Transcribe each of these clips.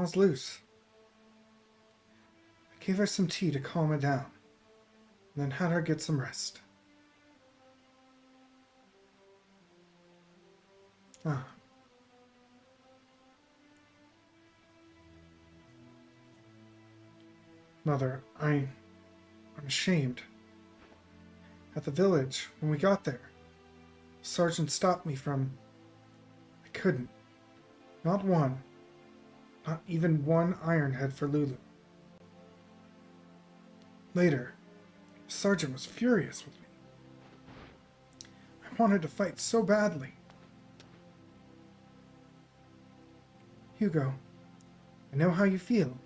How's Luce? I gave her some tea to calm her down, and then had her get some rest. Ah. Mother, I'm ashamed. At the village, when we got there, the sergeant stopped me from... I couldn't. Not one. Not even one ironhead for Lulu. Later, the sergeant was furious with me. I wanted to fight so badly. Hugo, I know how you feel.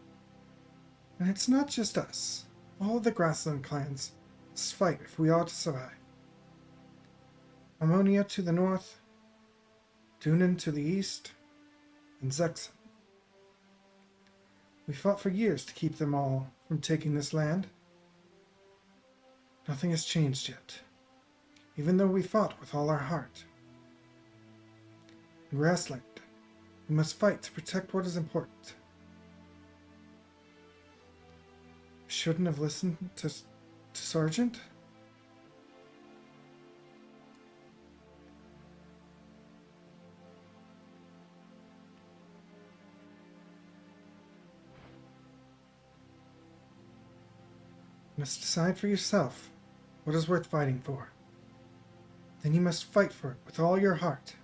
And it's not just us. All of the grassland clans must fight if we are to survive. Harmonia to the north, Dunan to the east, and Zexen. We fought for years to keep them all from taking this land. Nothing has changed yet, even though we fought with all our heart. In Grassland, we must fight to protect what is important. I shouldn't have listened to Sergeant. You must decide for yourself what is worth fighting for. Then you must fight for it with all your heart.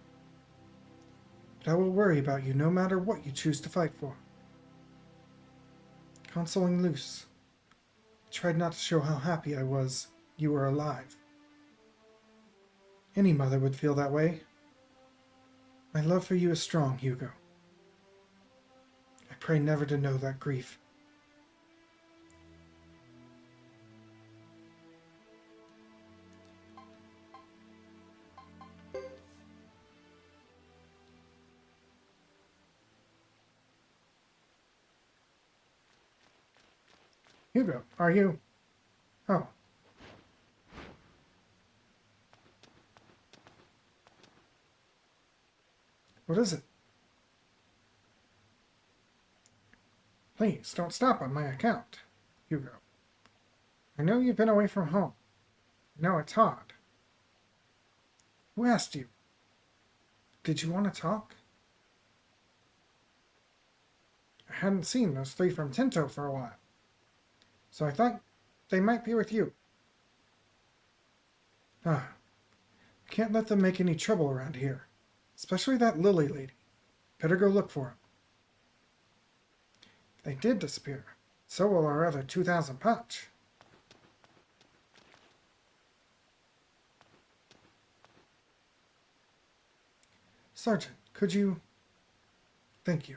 But I will worry about you no matter what you choose to fight for. Consoling Luce, I tried not to show how happy I was you were alive. Any mother would feel that way. My love for you is strong, Hugo. I pray never to know that grief. Hugo, are you? Oh. What is it? Please, don't stop on my account, Hugo. I know you've been away from home. I know it's hard. Who asked you? Did you want to talk? I hadn't seen those three from Tinto for a while, so I thought they might be with you. Ah, I can't let them make any trouble around here, especially that Lily lady. Better go look for them. If they did disappear, so will our other 2,000 punch. Sergeant, could you... Thank you.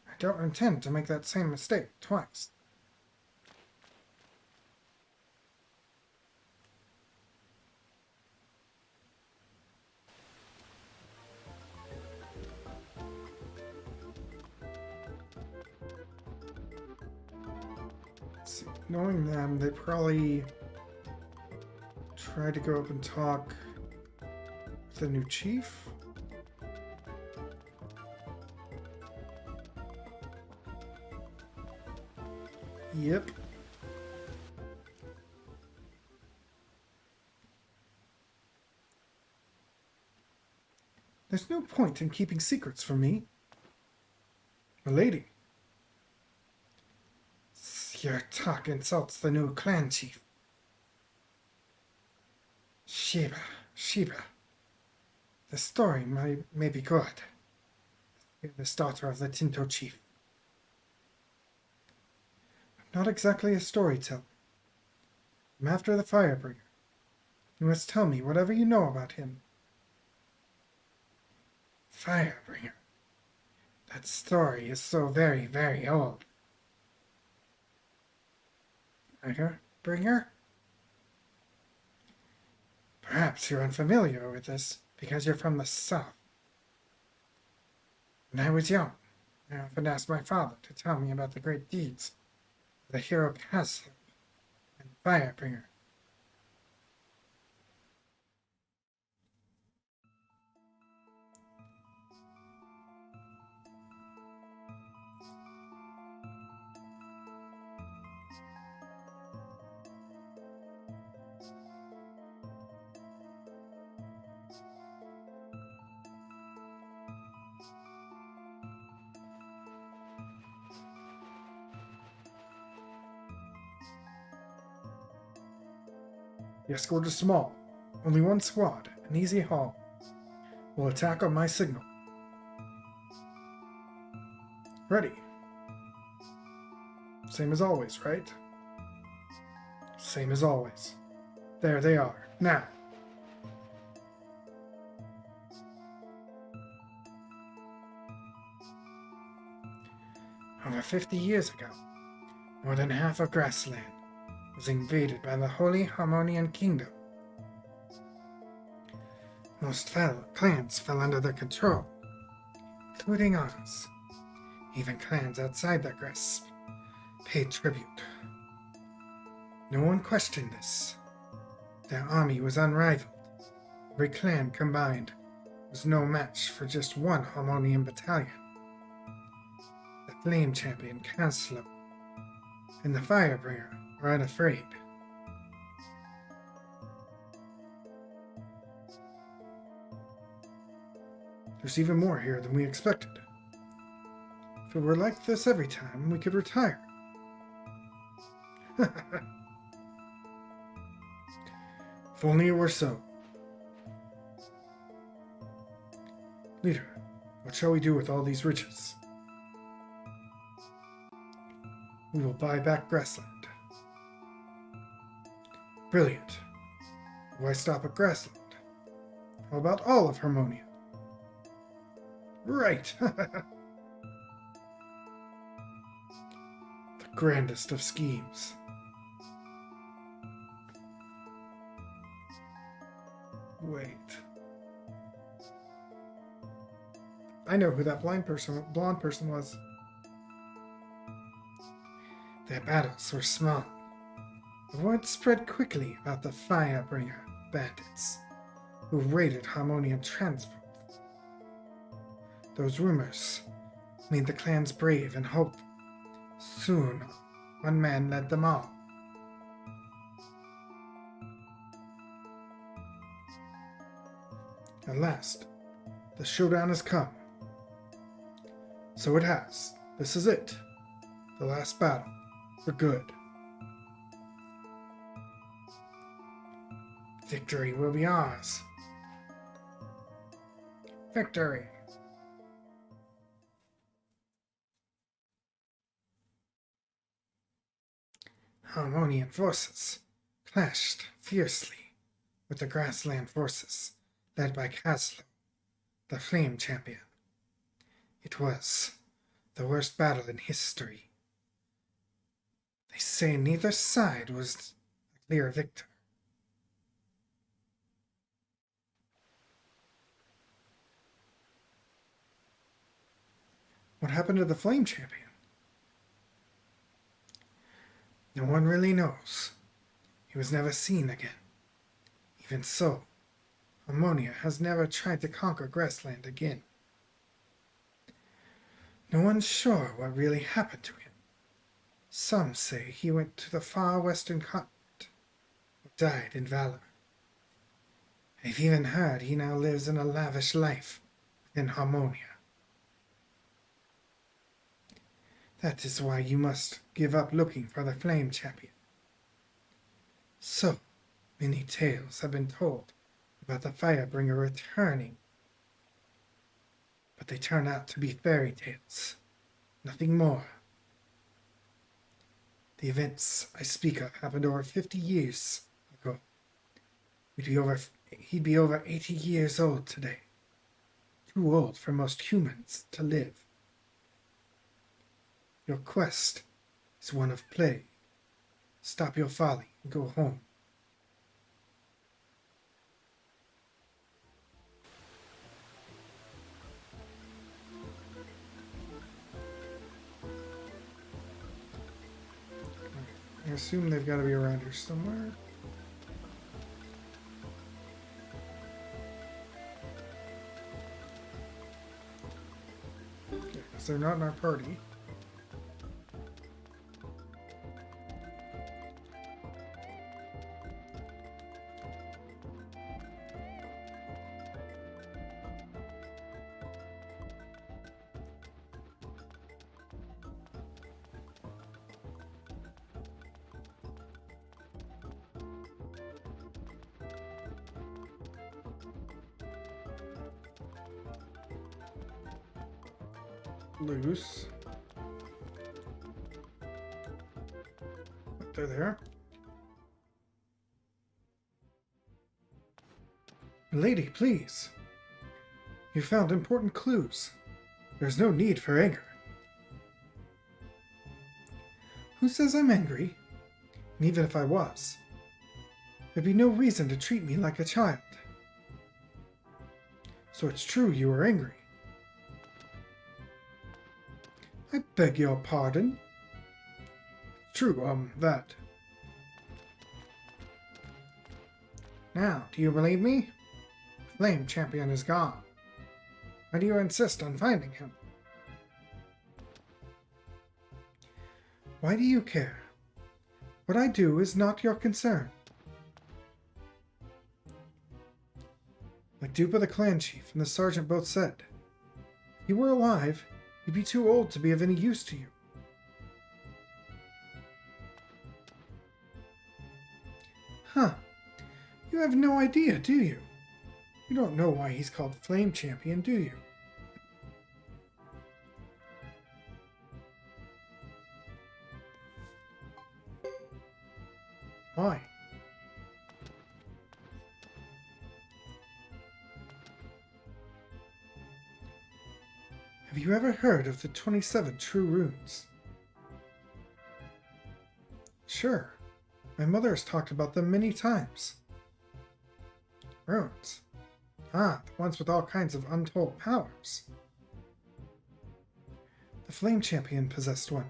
I don't intend to make that same mistake twice. See, knowing them, they probably tried to go up and talk with the new chief. Yep. There's no point in keeping secrets from me. Milady. Your talk insults the new clan chief. Sheba. The story may be good. You're the daughter of the Tinto chief. I'm not exactly a storyteller. I'm after the Firebringer. You must tell me whatever you know about him. Firebringer. That story is so very, very old. Firebringer? Perhaps you're unfamiliar with this because you're from the south. When I was young, I often asked my father to tell me about the great deeds of the hero Castle and Firebringer. The escort is small, only one squad, an easy haul. We'll attack on my signal. Ready. Same as always, right? Same as always. There they are, now. Over 50 years ago, more than half of grassland was invaded by the Holy Kingdom. Most clans fell under their control, including ours. Even clans outside their grasp paid tribute. No one questioned this. Their army was unrivaled. Every clan combined was no match for just one Harmonian battalion. The Flame Champion, Caslo, and the Firebringer were unafraid. There's even more here than we expected. If it were like this every time, we could retire. If only it were so. Leader, what shall we do with all these riches? We will buy back grassland. Brilliant. Why stop at grassland? How about all of Harmonia? Right! The grandest of schemes. Wait. I know who that blonde person was. Their battles were small. The word spread quickly about the Firebringer bandits who raided Harmonian transports. Those rumors made the clans brave and hopeful. Soon, one man led them all. At last, the showdown has come. So it has. This is it. The last battle. For good. Victory will be ours. Victory! Harmonian forces clashed fiercely with the grassland forces led by Caslo, the Flame Champion. It was the worst battle in history. They say neither side was a clear victor. What happened to the Flame Champion? No one really knows. He was never seen again. Even so, Harmonia has never tried to conquer grassland again. No one's sure what really happened to him. Some say he went to the far western continent, or died in valor. I've even heard he now lives in a lavish life within Harmonia. That is why you must give up looking for the Flame Champion. So many tales have been told about the Firebringer returning, but they turn out to be fairy tales, nothing more. The events I speak of happened over 50 years ago. He'd be over 80 years old today. Too old for most humans to live. Your quest is one of play. Stop your folly and go home. I assume they've got to be around here somewhere. Okay, because they're not in our party. loose. They're there. Lady, please. You found important clues. There's no need for anger. Who says I'm angry? And even if I was, there'd be no reason to treat me like a child. So it's true you were angry. I beg your pardon. True, that. Now, do you believe me? Flame Champion is gone. Why do you insist on finding him? Why do you care? What I do is not your concern. Like Dupa the clan chief and the sergeant both said, if you were alive, you'd be too old to be of any use to you. Huh. You have no idea, do you? You don't know why he's called Flame Champion, do you? Why? Have you ever heard of the 27 True Runes? Sure. My mother has talked about them many times. Runes? Ah, the ones with all kinds of untold powers. The Flame Champion possessed one.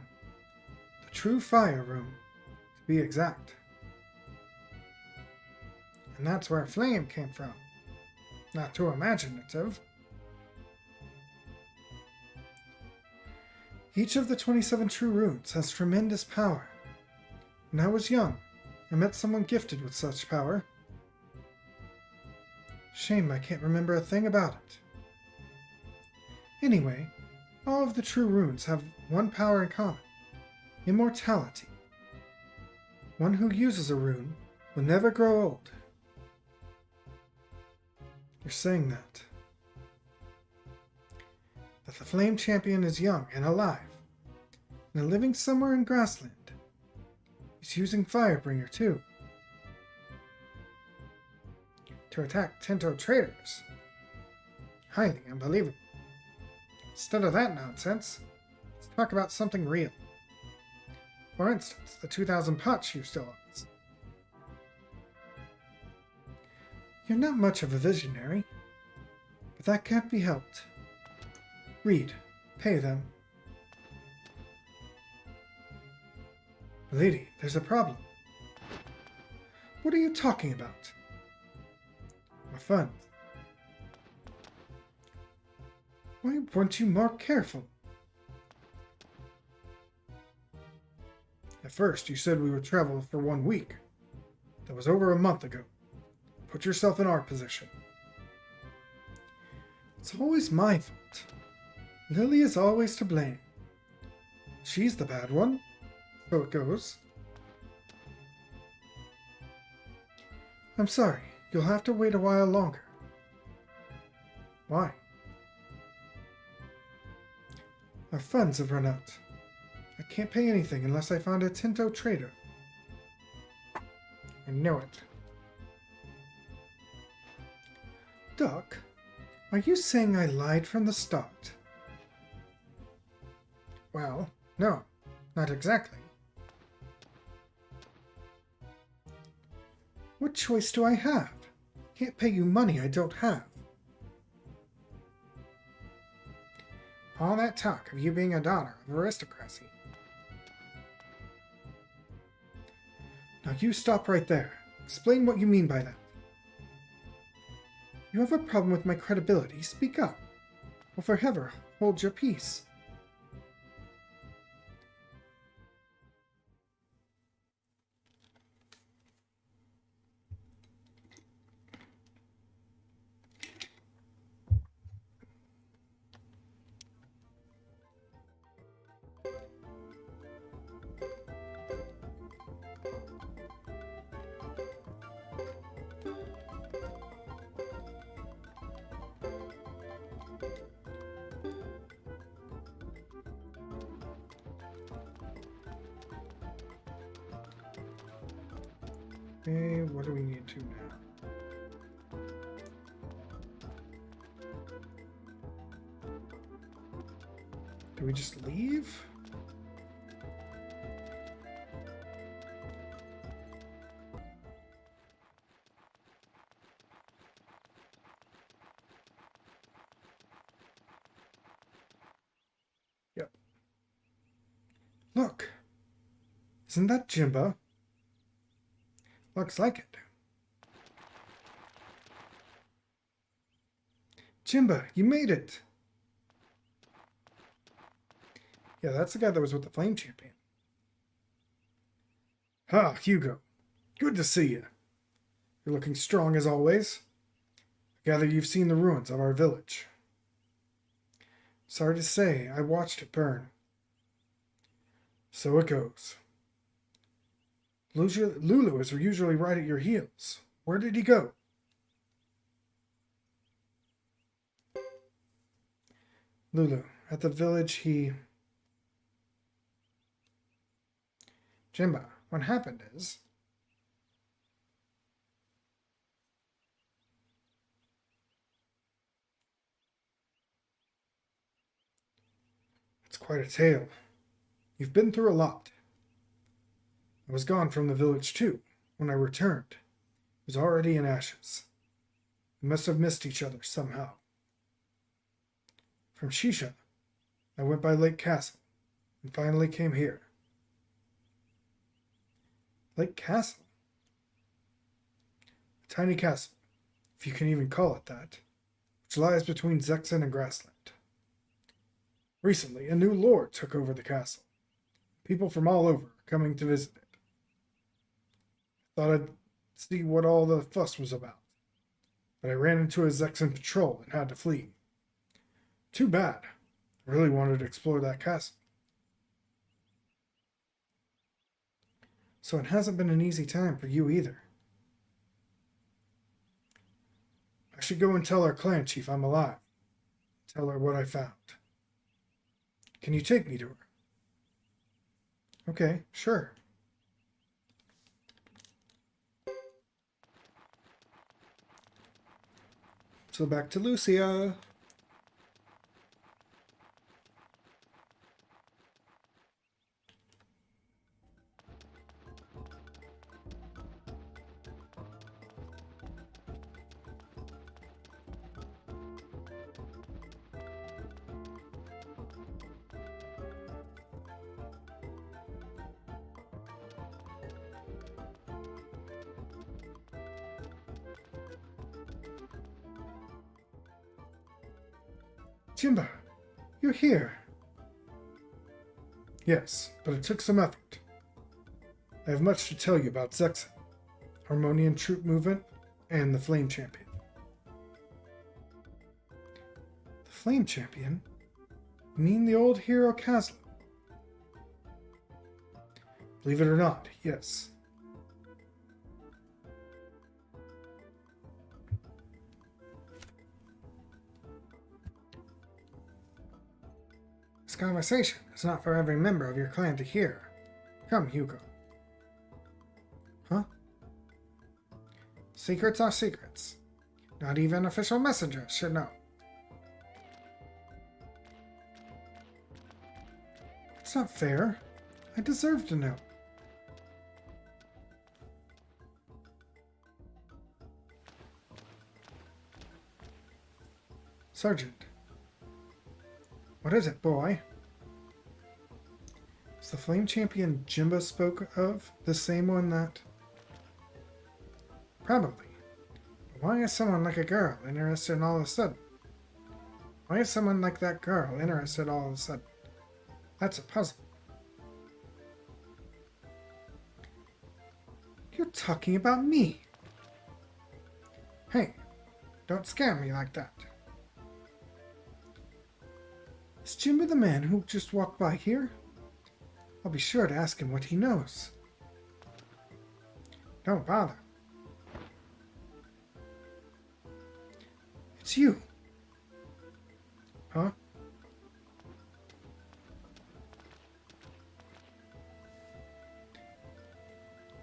The True Fire Rune, to be exact. And that's where flame came from. Not too imaginative. Each of the 27 True Runes has tremendous power. When I was young, I met someone gifted with such power. Shame I can't remember a thing about it. Anyway, all of the True Runes have one power in common. Immortality. One who uses a rune will never grow old. You're saying that the Flame Champion is young and alive, and living somewhere in Grassland. He's using Firebringer too, to attack Tento traders. Highly unbelievable. Instead of that nonsense, let's talk about something real. For instance, the 2,000 pots you still owns. You're not much of a visionary, but that can't be helped. Read. Pay them. Lady, there's a problem. What are you talking about? My funds. Why weren't you more careful? At first, you said we would travel for 1 week. That was over a month ago. Put yourself in our position. It's always my fault. Lily is always to blame. She's the bad one. So it goes. I'm sorry. You'll have to wait a while longer. Why? Our funds have run out. I can't pay anything unless I find a Tento trader. I know it. Doc, are you saying I lied from the start? Well, no, not exactly. What choice do I have? Can't pay you money I don't have. All that talk of you being a daughter of aristocracy. Now you stop right there. Explain what you mean by that. You have a problem with my credibility, speak up. Or forever hold your peace. Okay, what do we need to now? Do we just leave? Yep. Look! Isn't that Jimba? Looks like it. Jimba, you made it! Yeah, that's the guy that was with the Flame Champion. Ah, Hugo. Good to see you. You're looking strong as always. I gather you've seen the ruins of our village. Sorry to say, I watched it burn. So it goes. Lulu is usually right at your heels. Where did he go? Lulu, at the village he... Jimba, what happened is... It's quite a tale. You've been through a lot. I was gone from the village too. When I returned, it was already in ashes. We must have missed each other somehow. From Shisha, I went by Lake Castle and finally came here. Lake Castle? A tiny castle, if you can even call it that, which lies between Zexen and Grassland. Recently, a new lord took over the castle. People from all over are coming to visit it. Thought I'd see what all the fuss was about, but I ran into a Zexen patrol and had to flee. Too bad. I really wanted to explore that castle. So it hasn't been an easy time for you either. I should go and tell our clan chief I'm alive. Tell her what I found. Can you take me to her? Okay, sure. So back to Lucia. Jimba, you're here. Yes, but it took some effort. I have much to tell you about Zexen, Harmonian troop movement, and the Flame Champion. The Flame Champion? You mean the old hero Caslo? Believe it or not, yes. This conversation is not for every member of your clan to hear. Come, Hugo. Huh? Secrets are secrets. Not even official messengers should know. It's not fair. I deserve to know. Sergeant. What is it, boy? Is the Flame Champion Jimba spoke of the same one that... Probably. But why is someone like a girl interested all of a sudden? Why is someone like that girl interested all of a sudden? That's a puzzle. You're talking about me. Hey, don't scare me like that. Is Jimba the man who just walked by here? I'll be sure to ask him what he knows. Don't bother. It's you. Huh?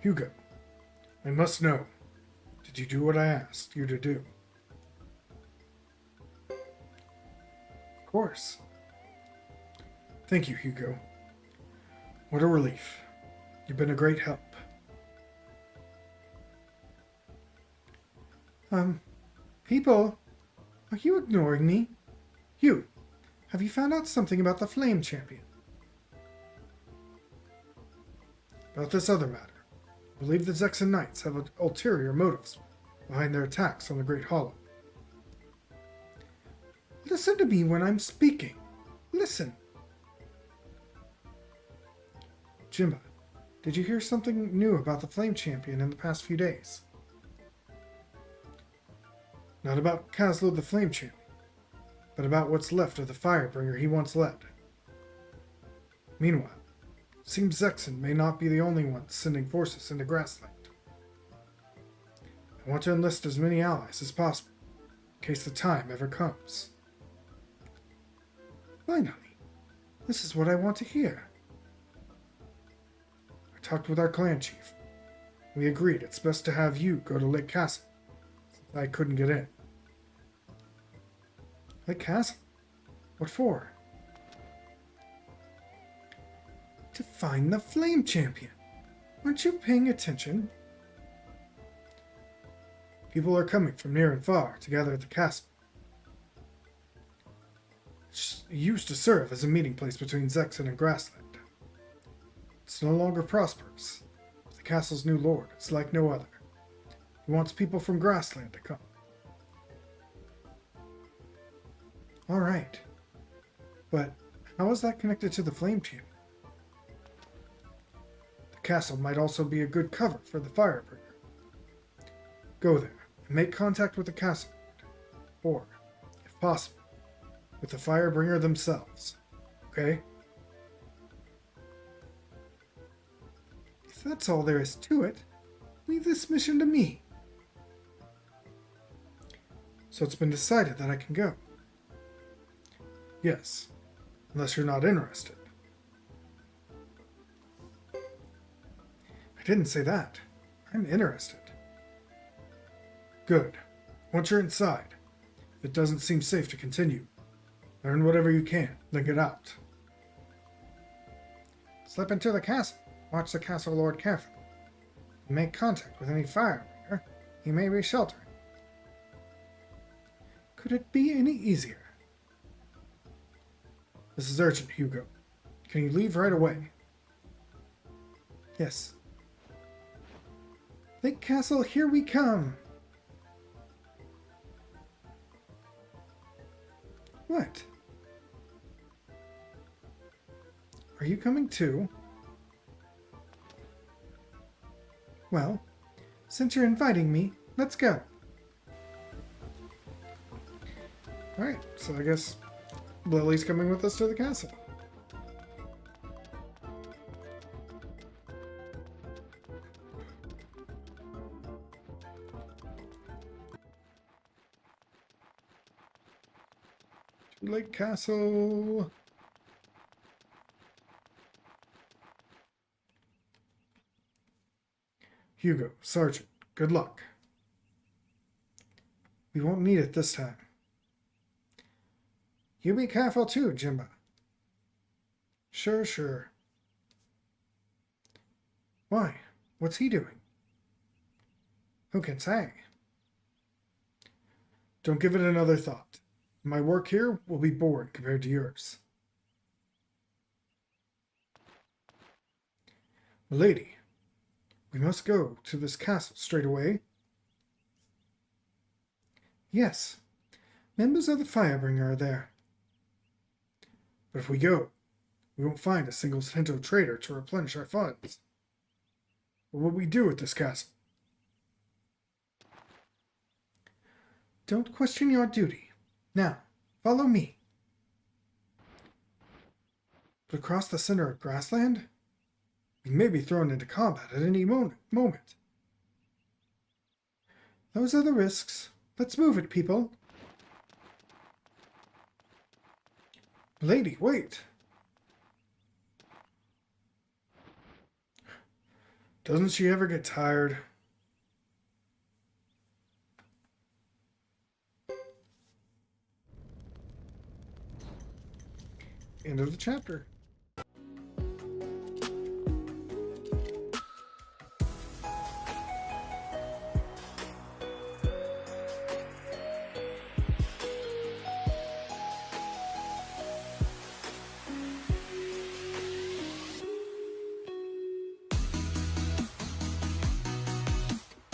Hugo, I must know. Did you do what I asked you to do? Of course. Thank you, Hugo. What a relief. You've been a great help. People, are you ignoring me? Hugh, have you found out something about the Flame Champion? About this other matter. I believe the Zexan Knights have ulterior motives behind their attacks on the Great Hollow. Listen to me when I'm speaking. Listen. Jimba, did you hear something new about the Flame Champion in the past few days? Not about Caslo the Flame Champion, but about what's left of the Firebringer he once led. Meanwhile, it seems Zexan may not be the only one sending forces into Grassland. I want to enlist as many allies as possible, in case the time ever comes. Finally, this is what I want to hear. I talked with our clan chief. We agreed it's best to have you go to Lake Castle, since I couldn't get in. Lake Castle? What for? To find the Flame Champion. Aren't you paying attention? People are coming from near and far to gather at the castle. It used to serve as a meeting place between Zexan and Grassland. It's no longer prosperous. The castle's new lord is like no other. He wants people from Grassland to come. All right. But how is that connected to the Flame Champion? The castle might also be a good cover for the Firebringer. Go there and make contact with the castle lord, or, if possible, with the Firebringer themselves. Okay? If that's all there is to it, leave this mission to me. So it's been decided that I can go. Yes, unless you're not interested. I didn't say that. I'm interested. Good. Once you're inside, if it doesn't seem safe to continue, learn whatever you can, then get out. Slip into the castle. Watch the castle lord carefully. And make contact with any Firebringer he may be sheltering. Could it be any easier? This is urgent, Hugo. Can you leave right away? Yes. Lake Castle, here we come! What? Are you coming too? Well, since you're inviting me, let's go. Alright, so I guess Lily's coming with us to the castle. Lake Castle. Hugo, Sergeant, good luck. We won't need it this time. You be careful too, Jimba. Sure, sure. Why? What's he doing? Who can say? Don't give it another thought. My work here will be boring compared to yours. Milady, we must go to this castle straight away. Yes, members of the Firebringer are there. But if we go, we won't find a single Shinto trader to replenish our funds. What will we do at this castle? Don't question your duty. Now, follow me. But across the center of Grassland, we may be thrown into combat at any moment. Those are the risks. Let's move it, people. Lady, wait. Doesn't she ever get tired? End of the chapter.